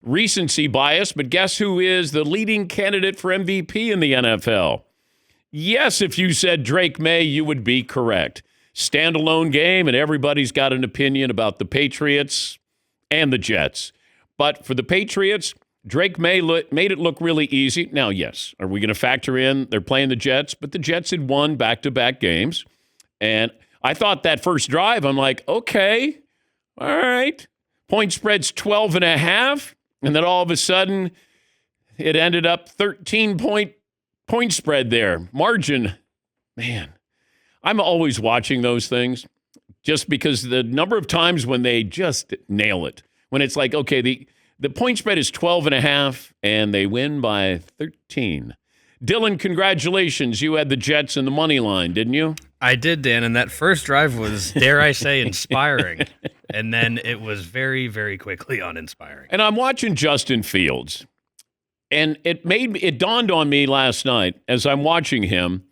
recency bias, but guess who is the leading candidate for MVP in the NFL? Yes, if you said Drake May, you would be correct. Standalone game, and everybody's got an opinion about the Patriots and the Jets. But for the Patriots, Drake May made it look really easy. Now, yes, are we going to factor in they're playing the Jets? But the Jets had won back-to-back games. And I thought that first drive, I'm like, okay, all right. Point spread's 12.5. And then all of a sudden, it ended up 13-point spread there. Margin, man, I'm always watching those things just because the number of times when they just nail it. When it's like, okay, the point spread is 12.5, and they win by 13. Dylan, congratulations. You had the Jets in the money line, didn't you? I did, Dan, and that first drive was, dare I say, inspiring. And then it was very, very quickly uninspiring. And I'm watching Justin Fields, and it dawned on me last night as I'm watching him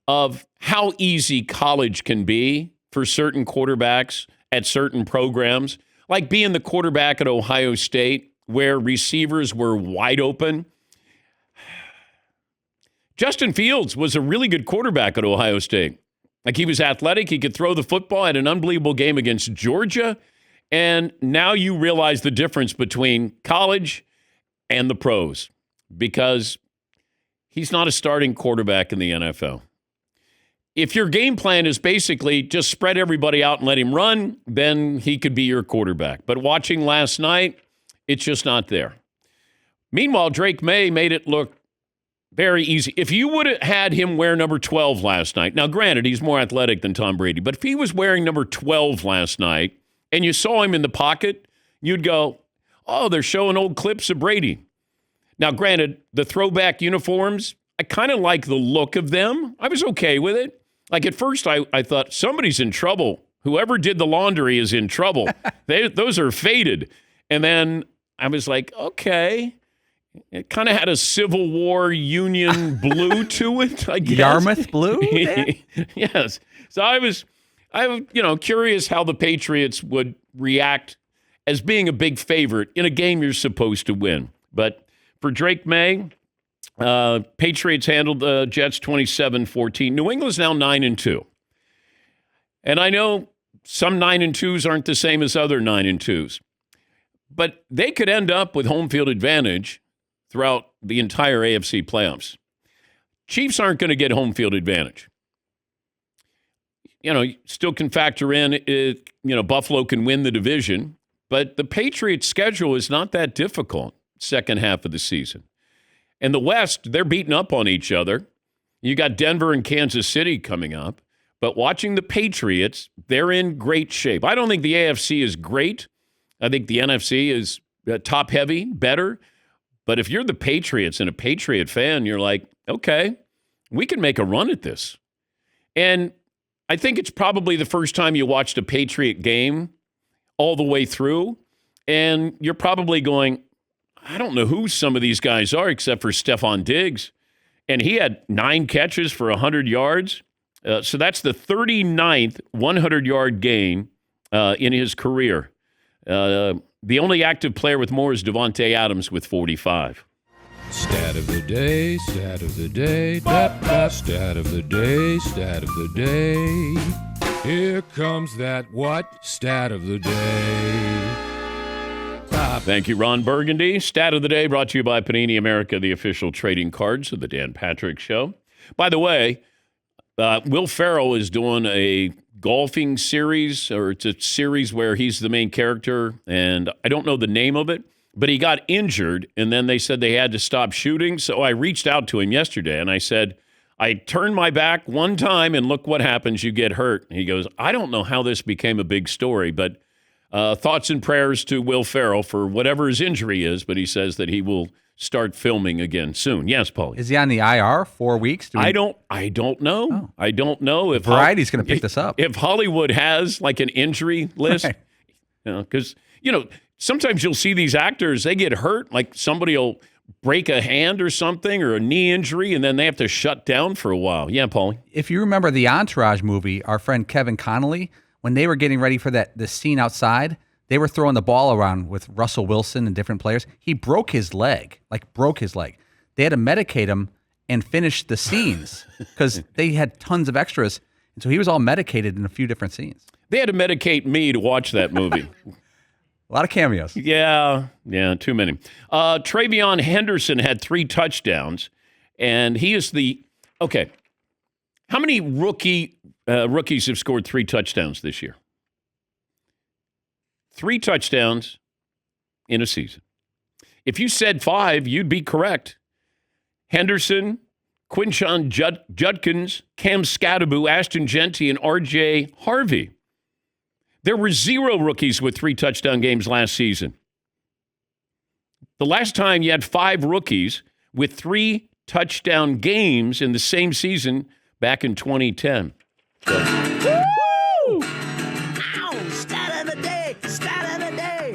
of how easy college can be for certain quarterbacks at certain programs, like being the quarterback at Ohio State where receivers were wide open. Justin Fields was a really good quarterback at Ohio State. Like, he was athletic. He could throw the football. Had an unbelievable game against Georgia. And now you realize the difference between college and the pros because he's not a starting quarterback in the NFL. If your game plan is basically just spread everybody out and let him run, then he could be your quarterback. But watching last night, it's just not there. Meanwhile, Drake May made it look very easy. If you would have had him wear number 12 last night, now granted, he's more athletic than Tom Brady, but if he was wearing number 12 last night and you saw him in the pocket, you'd go, oh, they're showing old clips of Brady. Now, granted, the throwback uniforms, I kind of like the look of them. I was okay with it. Like, at first, I thought, somebody's in trouble. Whoever did the laundry is in trouble. Those are faded. And then I was like, okay. It kind of had a Civil War Union blue to it, I guess. Yarmouth blue? Yes. So I was curious how the Patriots would react as being a big favorite in a game you're supposed to win. But for Drake May, Patriots handled the Jets 27-14. New England's now 9-2. And I know some 9-2s aren't the same as other 9-2s. But they could end up with home field advantage throughout the entire AFC playoffs. Chiefs aren't going to get home field advantage. You still can factor in, Buffalo can win the division, but the Patriots' schedule is not that difficult second half of the season. And the West, they're beating up on each other. You got Denver and Kansas City coming up, but watching the Patriots, they're in great shape. I don't think the AFC is great. I think the NFC is top-heavy, better. But if you're the Patriots and a Patriot fan, you're like, okay, we can make a run at this. And I think it's probably the first time you watched a Patriot game all the way through, and you're probably going, I don't know who some of these guys are except for Stephon Diggs. And he had 9 catches for 100 yards. So that's the 39th 100-yard game in his career. The only active player with more is Devontae Adams with 45. Stat of the day, stat of the day, stat of the day, stat of the day. Here comes that what? Stat of the day. Thank you, Ron Burgundy. Stat of the day brought to you by Panini America, the official trading cards of the Dan Patrick Show. By the way, Will Ferrell is doing a golfing series, or it's a series where he's the main character, and I don't know the name of it, but he got injured, and then they said they had to stop shooting. So I reached out to him yesterday, and I said, I turned my back one time, and look what happens. You get hurt. And he goes, I don't know how this became a big story, but thoughts and prayers to Will Ferrell for whatever his injury is, but he says that he will start filming again soon. Yes, Paulie. Is he on the IR 4 weeks? I don't know. Oh. I don't know if Variety's going to pick this up. If Hollywood has like an injury list, right. Because sometimes you'll see these actors, they get hurt, like somebody will break a hand or something or a knee injury, and then they have to shut down for a while. Yeah, Paulie. If you remember the Entourage movie, our friend Kevin Connolly, when they were getting ready for the scene outside, They were throwing the ball around with Russell Wilson and different players. He broke his leg. They had to medicate him and finish the scenes because they had tons of extras. And so he was all medicated in a few different scenes. They had to medicate me to watch that movie. A lot of cameos. Yeah, too many. Travion Henderson had 3 touchdowns, and he is okay. How many rookies have scored 3 touchdowns this year? 3 touchdowns in a season. If you said 5, you'd be correct. Henderson, Quinshon Judkins, Cam Scattaboo, Ashton Genty, and R.J. Harvey. There were 0 rookies with 3 touchdown games last season. The last time you had 5 rookies with 3 touchdown games in the same season back in 2010. Woo! Ow! Stat of the day! Stat of the day!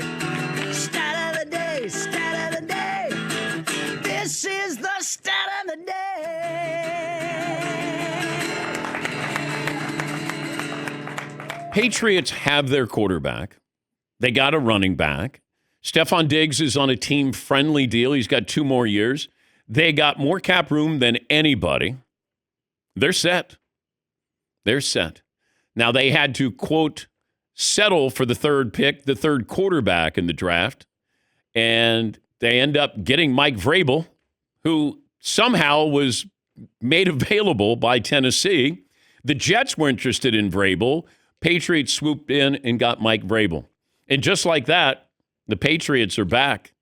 Stat of the day! Stat of the day! This is the stat of the day! Patriots have their quarterback. They got a running back. Stephon Diggs is on a team-friendly deal. He's got 2 more years. They got more cap room than anybody. They're set. They're set. Now, they had to, quote, settle for the 3rd pick, the 3rd quarterback in the draft, and they end up getting Mike Vrabel, who somehow was made available by Tennessee. The Jets were interested in Vrabel. Patriots swooped in and got Mike Vrabel. And just like that, the Patriots are back.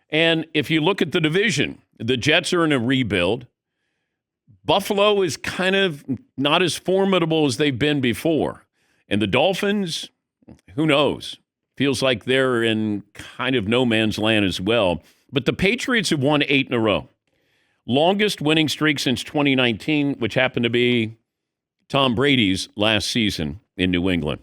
And if you look at the division, the Jets are in a rebuild. Buffalo is kind of not as formidable as they've been before. And the Dolphins, who knows? Feels like they're in kind of no man's land as well. But the Patriots have won 8 in a row. Longest winning streak since 2019, which happened to be Tom Brady's last season in New England.